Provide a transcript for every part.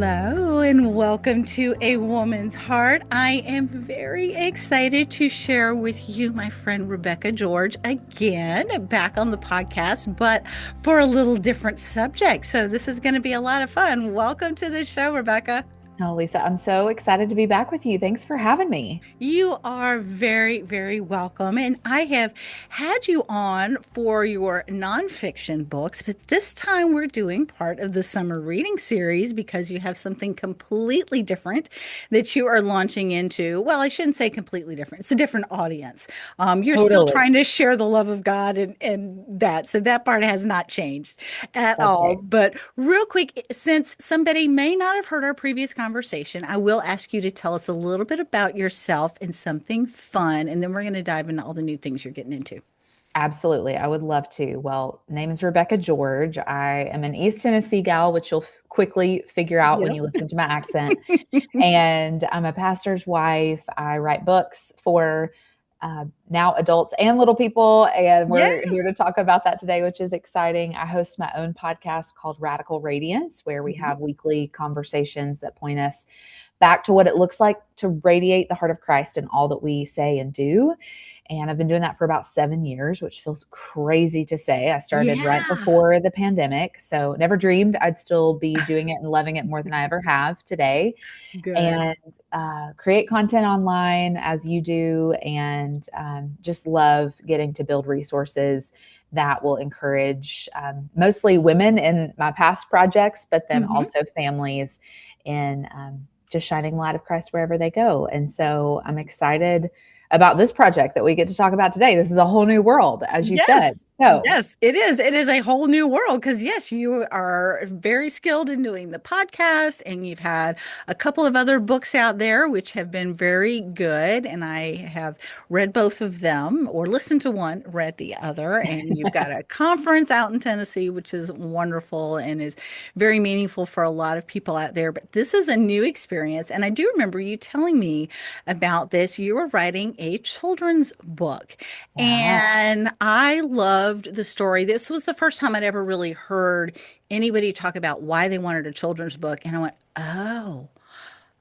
Hello and welcome to A Woman's Heart. I am very excited to share with you my friend Rebecca George again back on the podcast, but for a little different subject. So this is going to be a lot of fun. Welcome to the show, Rebecca. Oh, Lisa, I'm so excited to be back with you. Thanks for having me. You are very, very welcome. And I have had you on for your nonfiction books, but this time we're doing part of the summer reading series because you have something completely different that you are launching into. Well, I shouldn't say completely different, it's a different audience. You're still Totally. trying to share the love of God and that. So that part has not changed at That's all. right. But real quick, since somebody may not have heard our previous conversation, I will ask you to tell us a little bit about yourself and something fun, and then we're going to dive into all the new things you're getting into. Absolutely. I would love to. Well, name is Rebecca George. I am an East Tennessee gal, which you'll quickly figure out when Yep. you listen to my accent. And I'm a pastor's wife. I write books for now adults and little people. And we're here Yes. to talk about that today, which is exciting. I host my own podcast called Radical Radiance, where we Mhm. have weekly conversations that point us back to what it looks like to radiate the heart of Christ in all that we say and do. And I've been doing that for about 7 years, which feels crazy to say. I started right Yeah. before the pandemic. So never dreamed I'd still be doing it and loving it more than I ever have today. Good. And create content online as you do. And just love getting to build resources that will encourage mostly women in my past projects, but then Hmm. also families in just shining light of Christ wherever they go. And so I'm excited about this project that we get to talk about today. This is a whole new world, as you said. Yes. So, Yes, it is. It is a whole new world because, yes, you are very skilled in doing the podcast, and you've had a couple of other books out there which have been very good. And I have read both of them or listened to one, read the other. And you've got a conference out in Tennessee, which is wonderful and is very meaningful for a lot of people out there. But this is a new experience. And I do remember you telling me about this. You were writing a children's book. yeah, And I loved the story. This was the first time I'd ever really heard anybody talk about why they wanted a children's book. And I went, oh,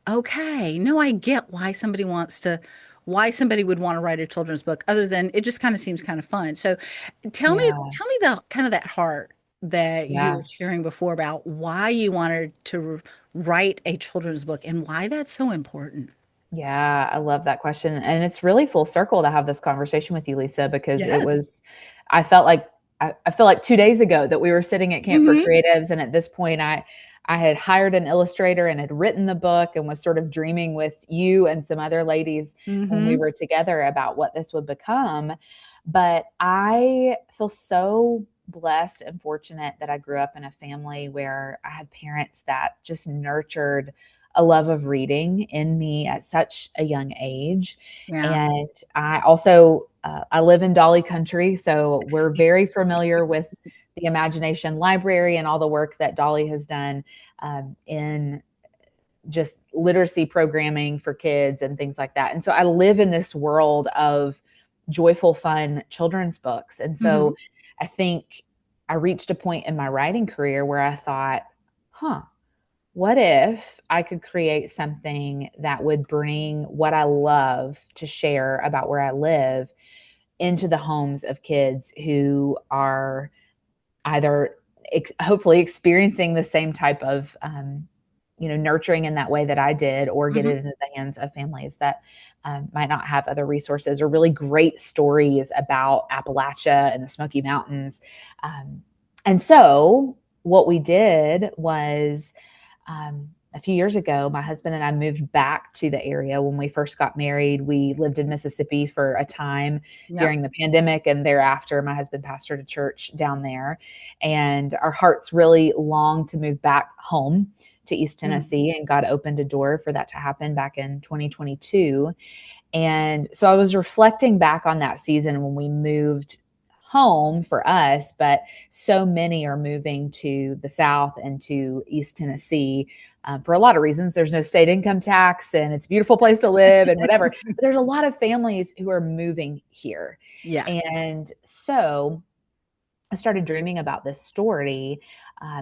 okay. No, I get why somebody would want to write a children's book other than it just kind of seems kind of fun. So yeah, tell me the kind of that heart that you yeah. were sharing before about why you wanted to write a children's book and why that's so important. Yeah, I love that question. And it's really full circle to have this conversation with you, Lisa, because Yes. I felt like, I feel like 2 days ago that we were sitting at Camp for Hmm. Creatives. And at this point, I had hired an illustrator and had written the book and was sort of dreaming with you and some other ladies when we Hmm. were together about what this would become. But I feel so blessed and fortunate that I grew up in a family where I had parents that just nurtured a love of reading in me at such a young age. Yeah. And I also I live in Dolly country, so we're very familiar with the Imagination Library and all the work that Dolly has done in just literacy programming for kids and things like that. And so I live in this world of joyful, fun children's books. And Hmm. so I think I reached a point in my writing career where I thought, huh, what if I could create something that would bring what I love to share about where I live into the homes of kids who are either hopefully experiencing the same type of nurturing in that way that I did, or get Hmm. it into the hands of families that might not have other resources or really great stories about Appalachia and the Smoky Mountains. And so what we did was a few years ago, my husband and I moved back to the area. When we first got married, we lived in Mississippi for a time Yep. during the pandemic, and thereafter, my husband pastored a church down there. And our hearts really longed to move back home to East Mm. Tennessee, and God opened a door for that to happen back in 2022. And so I was reflecting back on that season when we moved home for us, but so many are moving to the South and to East Tennessee for a lot of reasons. There's no state income tax and it's a beautiful place to live and whatever. But there's a lot of families who are moving here. Yeah. And so I started dreaming about this story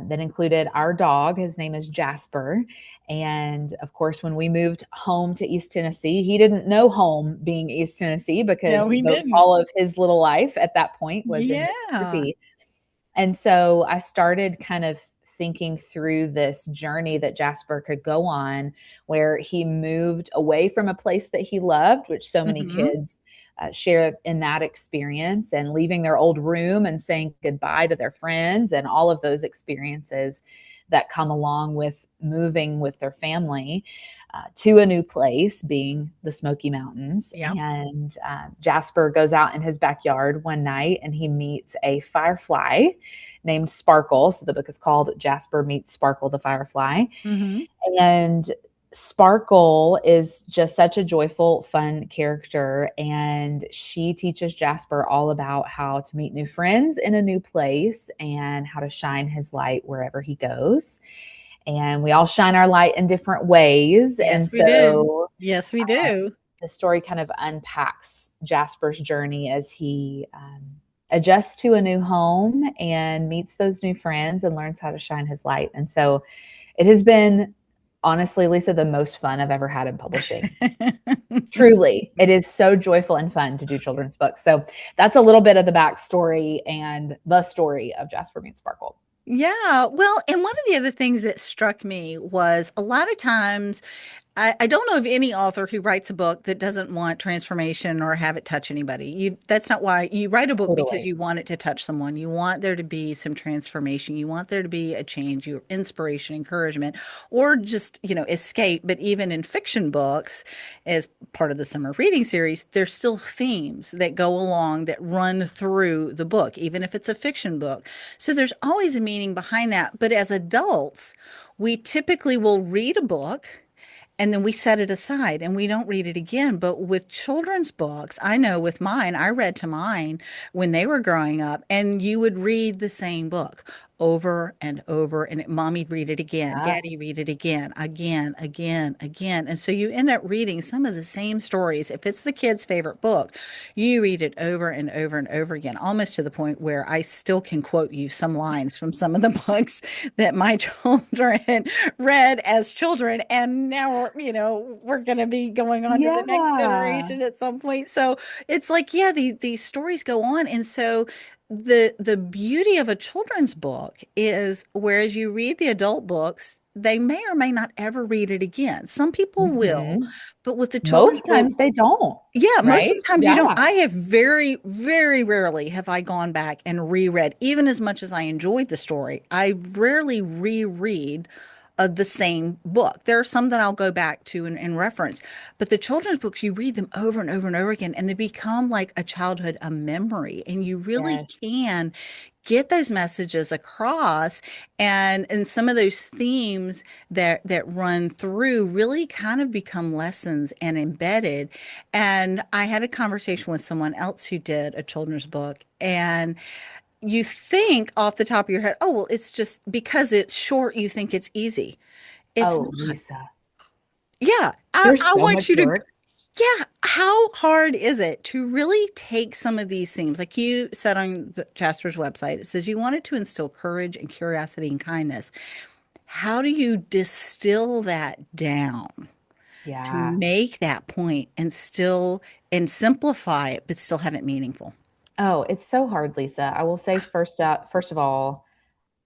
that included our dog. His name is Jasper. And of course, when we moved home to East Tennessee, he didn't know home being East Tennessee because No, he didn't. all of his little life at that point was in Yeah. Mississippi. And so I started kind of thinking through this journey that Jasper could go on, where he moved away from a place that he loved, which so many Hmm. kids share in that experience, and leaving their old room and saying goodbye to their friends and all of those experiences that come along with moving with their family. To a new place, being the Smoky Mountains. Yep. And Jasper goes out in his backyard one night and he meets a firefly named Sparkle. So the book is called Jasper Meets Sparkle, the Firefly. Hmm. And Sparkle is just such a joyful, fun character. And she teaches Jasper all about how to meet new friends in a new place and how to shine his light wherever he goes. And we all shine our light in different ways. And Yes, we do. so Yes, we do. the story kind of unpacks Jasper's journey as he adjusts to a new home and meets those new friends and learns how to shine his light. And so it has been, honestly, Lisa, the most fun I've ever had in publishing. Truly, it is so joyful and fun to do children's books. So that's a little bit of the backstory and the story of Jasper Meets Sparkle. Yeah, well, and one of the other things that struck me was a lot of times I don't know of any author who writes a book that doesn't want transformation or have it touch anybody. That's not why you write a book, because Totally. you want it to touch someone. You want there to be some transformation. You want there to be a change, your inspiration, encouragement, or just, escape. But even in fiction books, as part of the summer reading series, there's still themes that go along that run through the book, even if it's a fiction book. So there's always a meaning behind that. But as adults, we typically will read a book and then we set it aside and we don't read it again. But with children's books, I know with mine, I read to mine when they were growing up, and you would read the same book over and over, and mommy'd read it again, Yeah. daddy read it again, again, again, again. And so you end up reading some of the same stories. If it's the kid's favorite book, you read it over and over and over again, almost to the point where I still can quote you some lines from some of the books that my children read as children, and now we're going to be going on to the next Yeah. generation at some point. So it's like, yeah, these stories go on. And so the beauty of a children's book is, whereas you read the adult books, they may or may not ever read it again. Some people will, Hmm. but with the children's Most book, times they don't, yeah, most of right? the times you don't. Yeah. I have very, very rarely have I gone back and reread, even as much as I enjoyed the story. I rarely reread the same book. There are some that I'll go back to and reference, but the children's books, you read them over and over and over again, and they become like a childhood, a memory, and you really Yes. can get those messages across, and some of those themes that run through really kind of become lessons and embedded. And I had a conversation with someone else who did a children's book, and you think off the top of your head, oh, well, it's just because it's short, you think it's easy. It's Oh, not. Lisa, Yeah, there's I so want much you to, work. yeah, how hard is it to really take some of these themes, like you said on Jasper's website, it says you wanted to instill courage and curiosity and kindness. How do you distill that down to Yeah. make that point and still and simplify it, but still have it meaningful? Oh, it's so hard, Lisa. I will say first of all,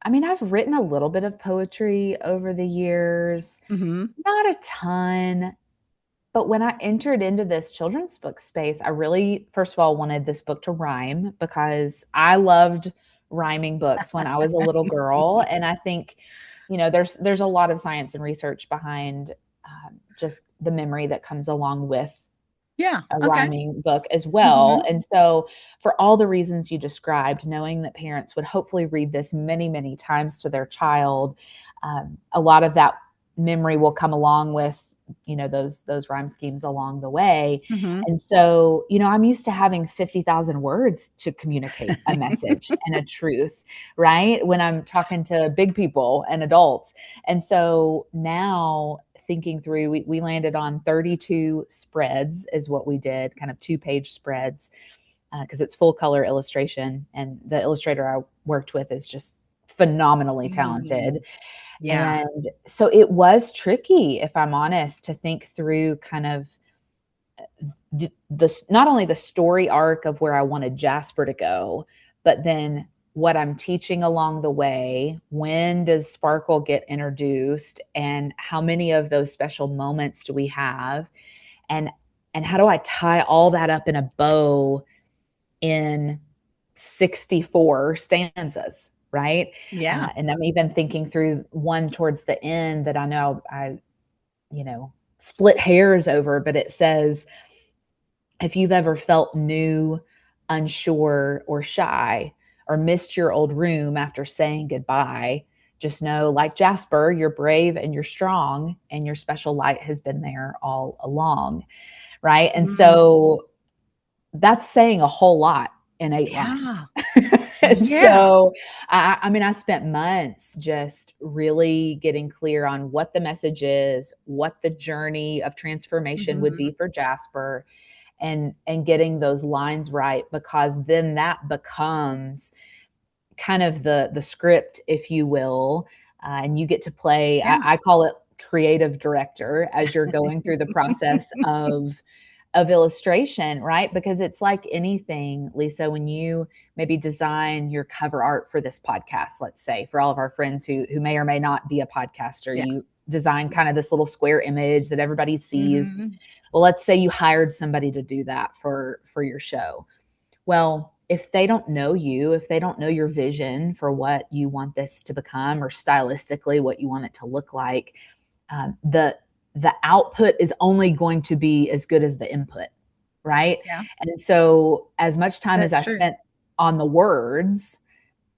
I mean, I've written a little bit of poetry over the years, Hmm. not a ton, but when I entered into this children's book space, I really, first of all, wanted this book to rhyme because I loved rhyming books when I was a little girl. And I think, there's a lot of science and research behind just the memory that comes along with Yeah. a Okay. rhyming book as well. Hmm. And so, for all the reasons you described, knowing that parents would hopefully read this many, many times to their child, a lot of that memory will come along with those rhyme schemes along the way. Hmm. And so, I'm used to having 50,000 words to communicate a message and a truth, right, when I'm talking to big people and adults. And so now, thinking through, we landed on 32 spreads is what we did, kind of 2-page spreads. because it's full color illustration, and the illustrator I worked with is just phenomenally talented. Mm, yeah. And so it was tricky, if I'm honest, to think through kind of the not only the story arc of where I wanted Jasper to go, but then what I'm teaching along the way. When does Sparkle get introduced, and how many of those special moments do we have? And how do I tie all that up in a bow in 64 stanzas, right? Yeah. And I'm even thinking through one towards the end that I know split hairs over, but it says, if you've ever felt new, unsure, or shy, or missed your old room after saying goodbye, just know, like Jasper, you're brave and you're strong, and your special light has been there all along. Right. And Mm, so that's saying a whole lot in 8 lines. yeah. And Yeah. so, I mean, I spent months just really getting clear on what the message is, what the journey of transformation would be Mhm. for Jasper, and getting those lines right, because then that becomes kind of the script, if you will, and you get to play. Yeah. I call it creative director as you're going through the process of illustration, right? Because it's like anything, Lisa, when you maybe design your cover art for this podcast, let's say, for all of our friends who may or may not be a podcaster, Yeah. you design kind of this little square image that everybody sees. Mhm. Well, let's say you hired somebody to do that for your show. Well, if they don't know you, if they don't know your vision for what you want this to become, or stylistically what you want it to look like, the output is only going to be as good as the input, right? Yeah. And so, as much time as That's I true. spent on the words,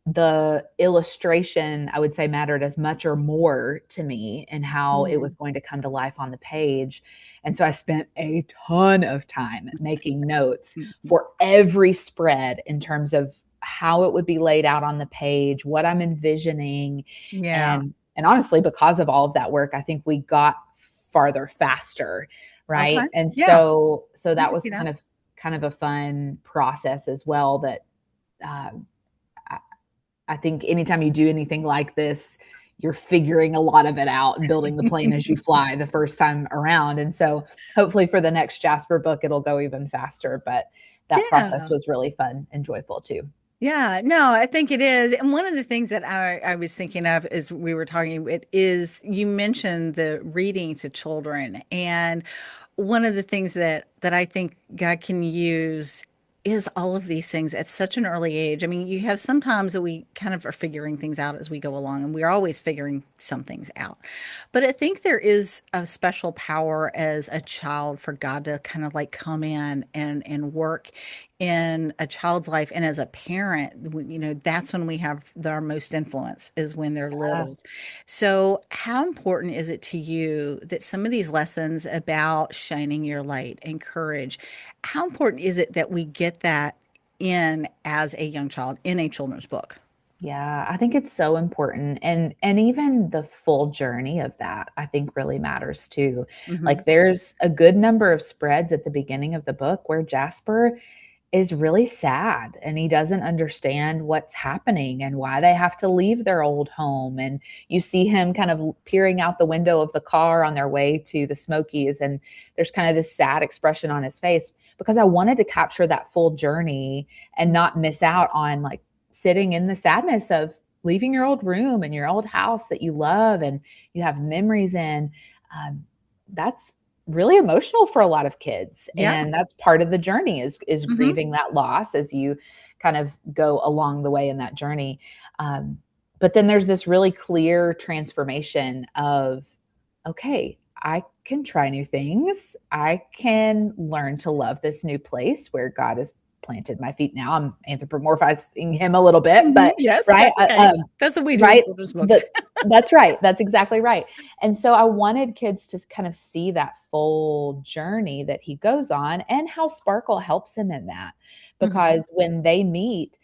the illustration, I would say, mattered as much or more to me and how it was Mhm. going to come to life on the page. And so I spent a ton of time making notes Mhm. for every spread in terms of how it would be laid out on the page, what I'm envisioning. Yeah. And honestly, because of all of that work, I think we got farther faster, Okay. right? And Yeah. so I that can was see that. kind of a fun process as well, that uh, I think anytime you do anything like this, you're figuring a lot of it out and building the plane as you fly the first time around. And so hopefully for the next Jasper book, it'll go even faster. But that process Yeah. was really fun and joyful too. Yeah, no, I think it is. And one of the things that I was thinking of as we were talking, it is you mentioned the reading to children. And one of the things that I think God can use is all of these things at such an early age. I mean, you have sometimes that we kind of are figuring things out as we go along, and we're always figuring some things out. But I think there is a special power as a child for God to kind of like come in and work in a child's life. And as a parent, that's when we have our most influence is when they're Yeah. little. So how important is it to you that some of these lessons about shining your light and courage, how important is it that we get that in as a young child in a children's book? Yeah, I think it's so important, and even the full journey of that I think really matters too. Hmm. Like, there's a good number of spreads at the beginning of the book where Jasper is really sad and he doesn't understand what's happening and why they have to leave their old home. And you see him kind of peering out the window of the car on their way to the Smokies, and there's kind of this sad expression on his face, because I wanted to capture that full journey and not miss out on, like, sitting in the sadness of leaving your old room and your old house that you love and you have memories in. um, that's really emotional for a lot of kids, Yeah. and that's part of the journey, is Hmm. grieving that loss as you kind of go along the way in that journey. um, but then there's this really clear transformation of, okay, I can try new things, I can learn to love this new place where God has planted my feet. Now I'm anthropomorphizing him a little bit, Hmm. but Yes, right. that's okay. That's what we do in Right. children's The books. That's right. That's exactly right. And so I wanted kids to kind of see that full journey that he goes on, and how Sparkle helps him in that. Hmm. Because when they meet,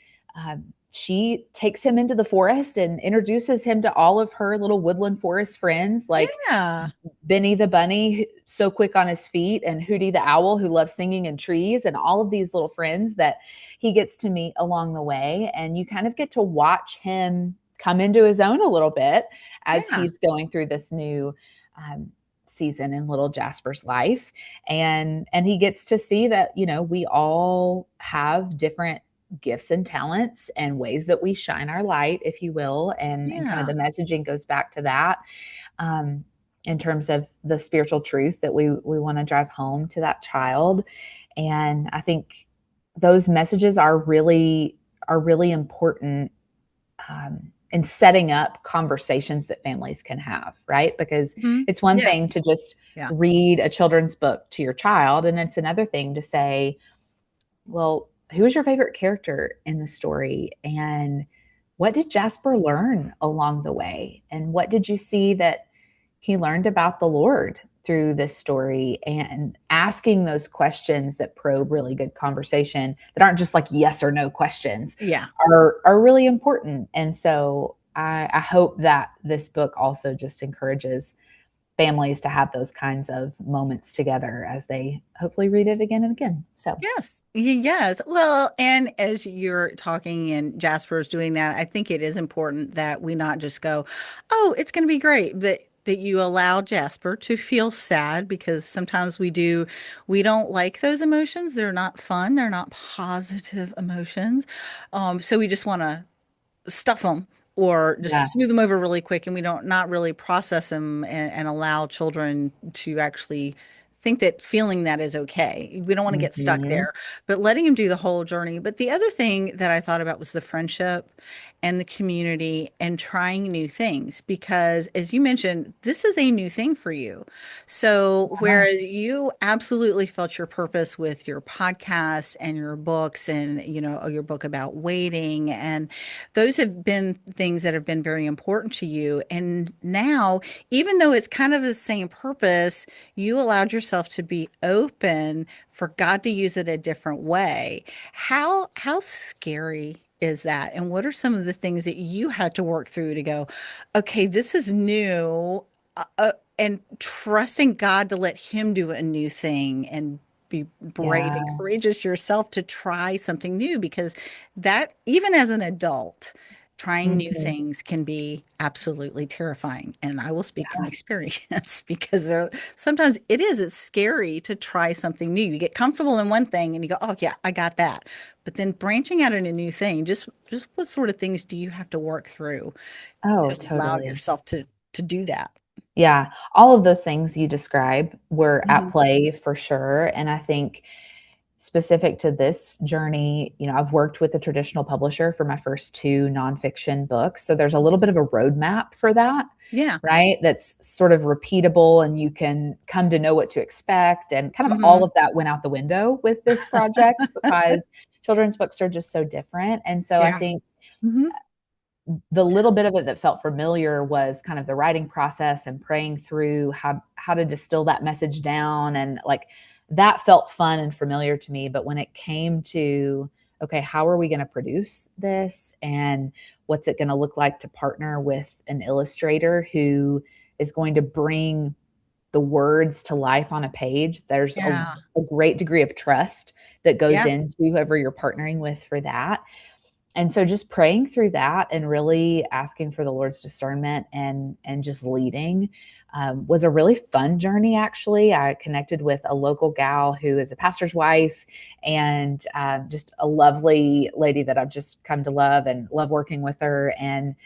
she takes him into the forest and introduces him to all of her little woodland forest friends, like Yeah. Benny the bunny, so quick on his feet, and Hootie the owl, who loves singing in trees, and all of these little friends that he gets to meet along the way. And you kind of get to watch him come into his own a little bit as Yeah. he's going through this new um, season in little Jasper's life. And he gets to see that, we all have different gifts and talents and ways that we shine our light, if you will. And kind of Yeah. the messaging goes back to that, um, in terms of the spiritual truth that we want to drive home to that child. And I think those messages are really important, in setting up conversations that families can have, right? Because Hmm. it's one Yeah. thing to just Yeah. read a children's book to your child, and it's another thing to say, well, who is your favorite character in the story? And what did Jasper learn along the way? And what did you see that he learned about the Lord through this story? And asking those questions that probe really good conversation, that aren't just like yes or no questions, Yeah. are really important. And so I hope that this book also just encourages families to have those kinds of moments together as they hopefully read it again and again. So Yes. Yes. Well, and as you're talking and Jasper's doing that, I think it is important that we not just go, "Oh, it's going to be great," that you allow Jasper to feel sad, because sometimes we don't like those emotions. They're not fun. They're not positive emotions. So we just want to stuff them or yeah. just smooth them over really quick, and we don't not really process them and allow children to actually think that feeling that is okay. We don't want to get stuck Mm-hmm. there, but letting him do the whole journey. But the other thing that I thought about was the friendship and the community and trying new things, because as you mentioned, this is a new thing for you. So Yeah. whereas you absolutely felt your purpose with your podcast and your books and your book about waiting, and those have been things that have been very important to you. And now, even though it's kind of the same purpose, you allowed yourself to be open for God to use it a different way. How scary is that? And what are some of the things that you had to work through to go, okay, this is new, and trusting God to let Him do a new thing and be brave and Yeah. courageous yourself to try something new, because that, even as an adult, trying new Mm-hmm. things can be absolutely terrifying. And I will speak from Yeah. experience because sometimes it's scary to try something new. You get comfortable in one thing and you go, oh yeah, I got that. But then branching out in a new thing, just what sort of things do you have to work through Oh, to allow totally. yourself to do that? Yeah. All of those things you describe were at Mhm. play for sure. And I think specific to this journey, I've worked with a traditional publisher for my first two nonfiction books. So there's a little bit of a roadmap for that, Yeah. right? That's sort of repeatable and you can come to know what to expect. And kind of all Hmm. of that went out the window with this project because children's books are just so different. And so I Yeah. think Hmm. the little bit of it that felt familiar was kind of the writing process and praying through how to distill that message down, and like that felt fun and familiar to me. But when it came to, okay, how are we going to produce this, and what's it going to look like to partner with an illustrator who is going to bring the words to life on a page, there's Yeah. a great degree of trust that goes Yeah. into whoever you're partnering with for that. And so just praying through that and really asking for the Lord's discernment and just leading, was a really fun journey. Actually, I connected with a local gal who is a pastor's wife, and just a lovely lady that I've just come to love and love working with her. And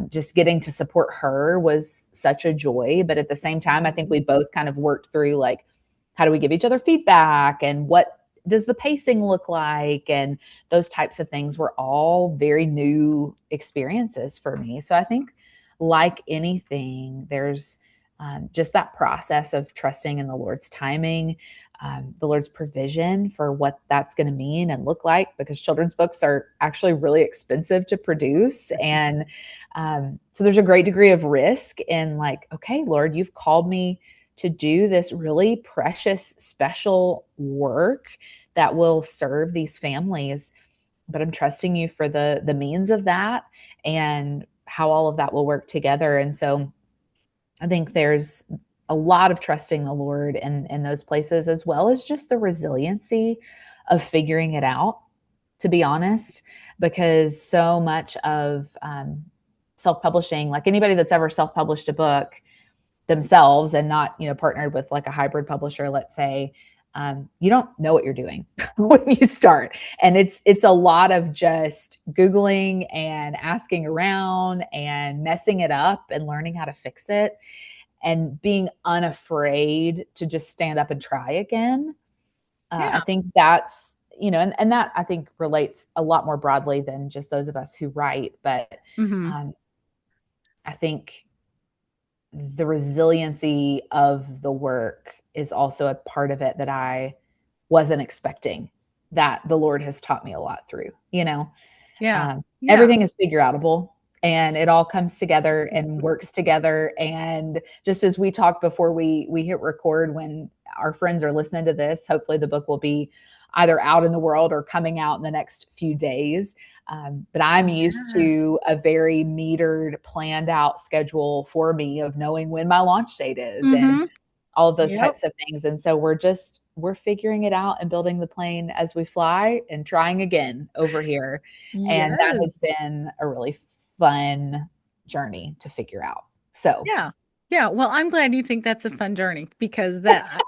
just getting to support her was such a joy. But at the same time, I think we both kind of worked through, like, how do we give each other feedback, and what does the pacing look like, and those types of things were all very new experiences for me. So I think, like anything, there's just that process of trusting in the Lord's timing, the Lord's provision for what that's going to mean and look like, because children's books are actually really expensive to produce. And so there's a great degree of risk in, like, okay, Lord, you've called me to do this really precious, special work that will serve these families. but I'm trusting you for the means of that and how all of that will work together. And so I think there's a lot of trusting the Lord in those places, as well as just the resiliency of figuring it out, to be honest, because so much of self-publishing, like anybody that's ever self-published a book themselves and not, partnered with like a hybrid publisher, let's say, you don't know what you're doing when you start. And it's a lot of just Googling and asking around and messing it up and learning how to fix it and being unafraid to just stand up and try again. I Yeah. think that's, and that I think relates a lot more broadly than just those of us who write. But Hmm. um, I think the resiliency of the work is also a part of it that I wasn't expecting, that the Lord has taught me a lot through, Yeah. Yeah. everything is figure outable and it all comes together and works together. And just as we talked before we hit record, when our friends are listening to this, hopefully the book will be either out in the world or coming out in the next few days. But I'm used Yes. to a very metered, planned out schedule for me of knowing when my launch date is and Hmm. all of those Yep. types of things. And so we're figuring it out and building the plane as we fly and trying again over here. And that has Yes. been a really fun journey to figure out. So, Yeah. Yeah. Well, I'm glad you think that's a fun journey because that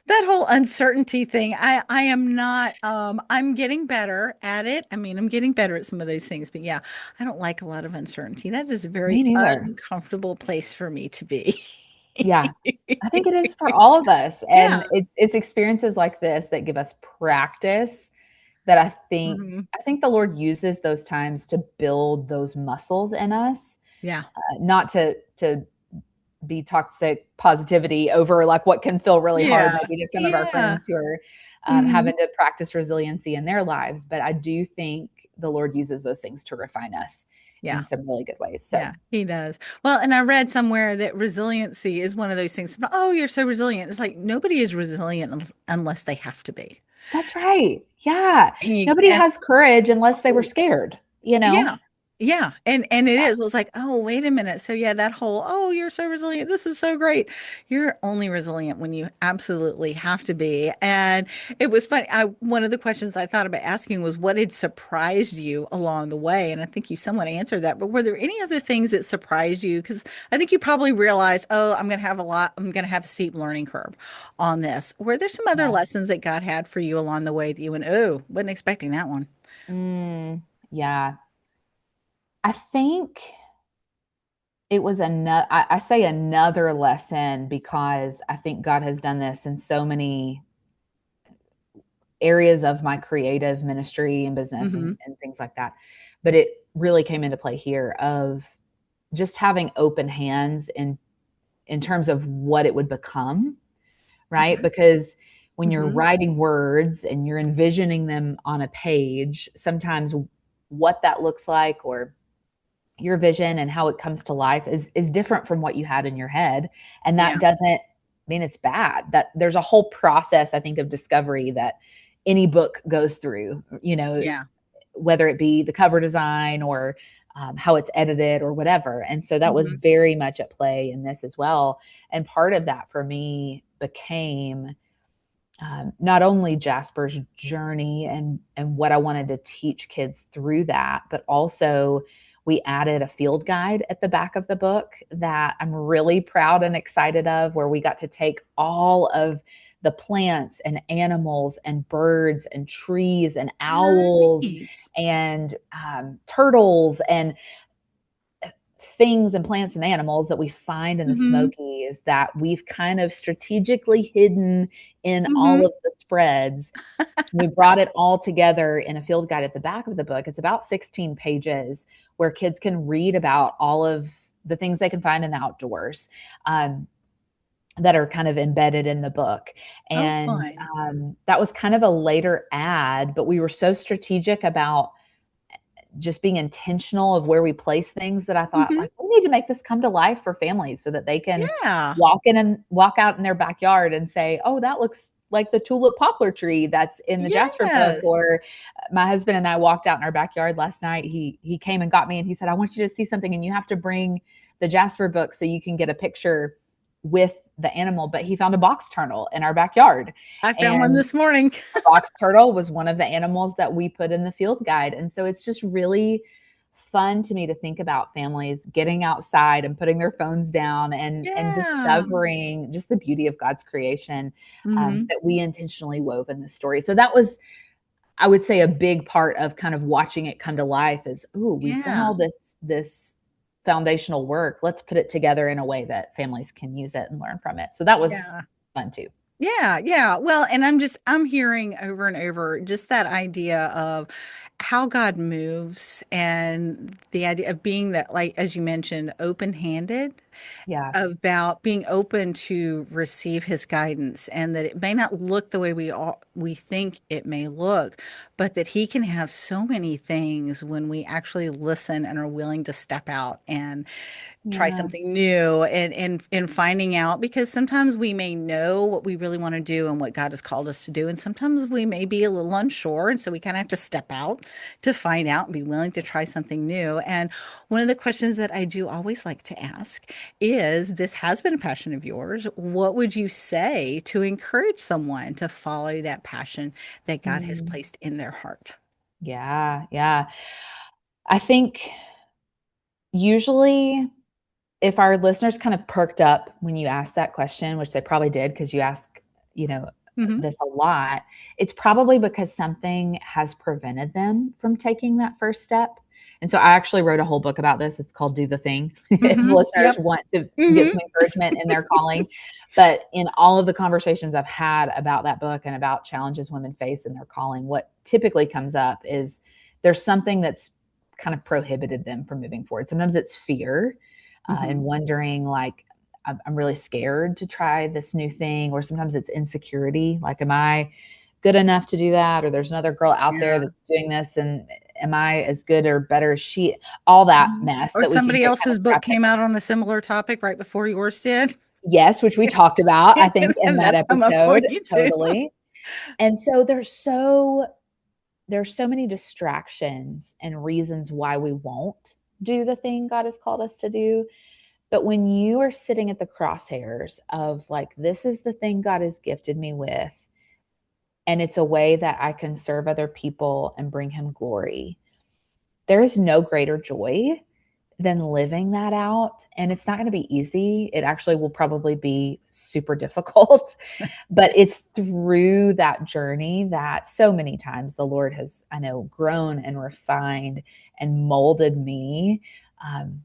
that whole uncertainty thing, I am not I'm getting better at it. I mean, I'm getting better at some of those things, but yeah, I don't like a lot of uncertainty. That is a me very neither. uncomfortable place for me to be. Yeah. I think it is for all of us. Yeah. And it's experiences like this that give us practice that Hmm. I think the Lord uses those times to build those muscles in us, Yeah. not to be toxic positivity over like what can feel really hard, Yeah. maybe to some of our Yeah. friends who are Hmm. having to practice resiliency in their lives. But I do think the Lord uses those things to refine us Yeah. in some really good ways. So Yeah, he does. Well, and I read somewhere that resiliency is one of those things. Oh, you're so resilient. It's like nobody is resilient unless they have to be. that's right. Yeah. And you Nobody and has courage unless they were scared, you know? yeah. Yeah. And it Yeah. is. It was like, oh, wait a minute. So yeah, that whole, oh, you're so resilient. This is so great. You're only resilient when you absolutely have to be. And it was funny. One of the questions I thought about asking was what had surprised you along the way? And I think you somewhat answered that. But were there any other things that surprised you? Because I think you probably realized, oh, I'm gonna have a steep learning curve on this. Were there some other Yeah. lessons that God had for you along the way that you went, oh, wasn't expecting that one? Yeah. I think it was another, I say another lesson because I think God has done this in so many areas of my creative ministry and business Hmm. and things like that. But it really came into play here of just having open hands in terms of what it would become, right? Okay. Because when you're Hmm. writing words and you're envisioning them on a page, sometimes what that looks like or your vision and how it comes to life is different from what you had in your head, and that Yeah. doesn't mean it's bad. That there's a whole process, I think, of discovery that any book goes through, Yeah. whether it be the cover design or how it's edited or whatever. And so that was Hmm. very much at play in this as well. And part of that for me became not only Jasper's journey and what I wanted to teach kids through that, but also we added a field guide at the back of the book that I'm really proud and excited of, where we got to take all of the plants and animals and birds and trees and owls Right. and turtles and things and plants and animals that we find in the Hmm. Smokies that we've kind of strategically hidden in all Hmm. of the spreads. We brought it all together in a field guide at the back of the book. It's about 16 pages where kids can read about all of the things they can find in the outdoors, um, that are kind of embedded in the book. Oh, And fun. that was kind of a later add, but we were so strategic about just being intentional of where we place things that I thought, Hmm. like, we need to make this come to life for families so that they can Yeah. walk in and walk out in their backyard and say, oh, that looks like the tulip poplar tree that's in the Jasper book. Yes. Or my husband and I walked out in our backyard last night. He came and got me and he said, I want you to see something, and you have to bring the Jasper book so you can get a picture with the animal. But he found a box turtle in our backyard. I found one And this morning. a box turtle was one of the animals that we put in the field guide. And so it's just really fun to me to think about families getting outside and putting their phones down and Yeah. discovering just the beauty of God's creation, Hmm. that we intentionally wove in the story. So that was, I would say, a big part of kind of watching it come to life is, ooh, we've done Yeah. all this foundational work. Let's put it together in a way that families can use it and learn from it. So that was Yeah. fun too. Yeah, yeah. Well, and I'm hearing over and over just that idea of how God moves and the idea of being that, like, as you mentioned, open-handed, Yeah. about being open to receive his guidance, and that it may not look the way we think it may look, but that he can have so many things when we actually listen and are willing to step out and try Yeah. something new, and finding out, because sometimes we may know what we really want to do and what God has called us to do, and sometimes we may be a little unsure, and so we kind of have to step out to find out and be willing to try something new. And one of the questions that I do always like to ask is, this has been a passion of yours, what would you say to encourage someone to follow that passion that God has Mm. placed in their heart? Yeah. Yeah. I think usually if our listeners kind of perked up when you asked that question, which they probably did because you ask, you know, Hmm. this a lot, it's probably because something has prevented them from taking that first step. And so I actually wrote a whole book about this. It's called Do the Thing. If Hmm. listeners Yep. want to get Hmm. some encouragement in their calling. But in all of the conversations I've had about that book and about challenges women face in their calling, what typically comes up is there's something that's kind of prohibited them from moving forward. Sometimes it's fear, and Hmm. wondering, like, I'm really scared to try this new thing. Or sometimes it's insecurity, like, am I good enough to do that? Or there's another girl out there Yeah. that's doing this, and am I as good or better as she? All that Mhm. mess Or that we can somebody get kind of else's book wrapped up came in. out on a similar topic right before yours did. Yes, which we talked about, I think, in And that that's come up for episode. you too. Totally. And so there's so many distractions and reasons why we won't do the thing God has called us to do. But when you are sitting at the crosshairs of, like, this is the thing God has gifted me with, and it's a way that I can serve other people and bring him glory, there is no greater joy than living that out. And it's not going to be easy. It actually will probably be super difficult, but it's through that journey that so many times the Lord has, I know, grown and refined and molded me. Um,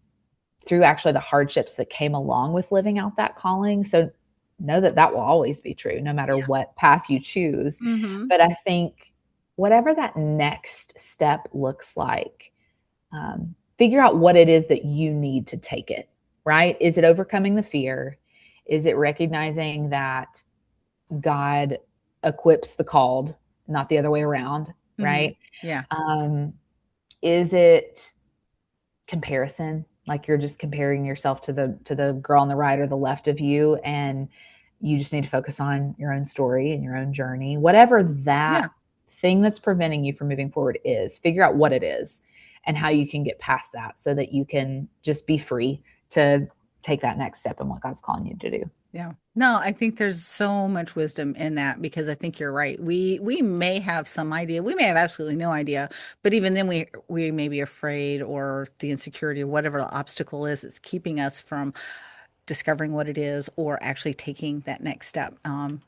Through actually the hardships that came along with living out that calling. So know that that will always be true, no matter Yeah. what path you choose. Hmm. But I think whatever that next step looks like, figure out what it is that you need to take it, right? Is it overcoming the fear? Is it recognizing that God equips the called, not the other way around, Hmm. right? Yeah. Um, is it comparison, like you're just comparing yourself to the girl on the right or the left of you, and you just need to focus on your own story and your own journey, whatever that Yeah. thing that's preventing you from moving forward is. Figure out what it is and how you can get past that so that you can just be free to take that next step in what God's calling you to do. Yeah. No, I think there's so much wisdom in that, because I think you're right. We may have some idea. We may have absolutely no idea, but even then we may be afraid, or the insecurity, or whatever the obstacle is that's keeping us from discovering what it is or actually taking that next step.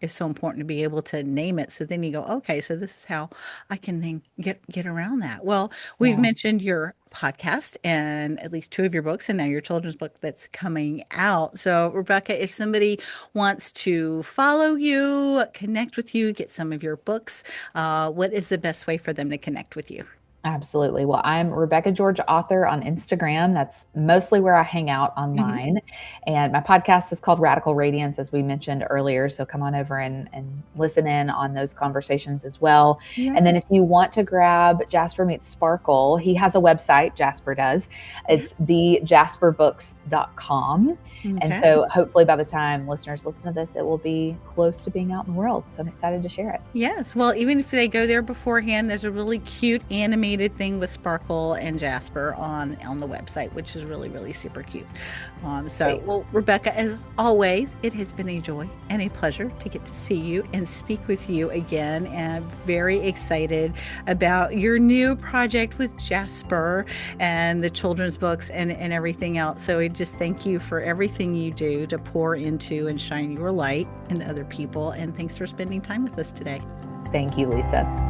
It's so important to be able to name it. So then you go, okay, so this is how I can then get around that. Well, we've Yeah. mentioned your podcast and at least two of your books, and now your children's book that's coming out. So, Rebecca, if somebody wants to follow you, connect with you, get some of your books, what is the best way for them to connect with you? Absolutely. Well, I'm Rebecca George Author on Instagram. That's mostly where I hang out Hmm. online. And my podcast is called Radical Radiance, as we mentioned earlier. So come on over and listen in on those conversations as well. And Yeah. then if you want to grab Jasper Meets Sparkle, he has a website, Jasper does. Yeah. It's thejasperbooks.com. And Okay. so hopefully by the time listeners listen to this, it will be close to being out in the world. So I'm excited to share it. Yes. Well, even if they go there beforehand, there's a really cute animated thing with Sparkle and Jasper on the website, which is really, really super cute. Great. Well, Rebecca, as always, it has been a joy and a pleasure to get to see you and speak with you again. And I'm very excited about your new project with Jasper and the children's books and everything else. So I just thank you for everything you do to pour into and shine your light into other people. And thanks for spending time with us today. Thank you, Lisa.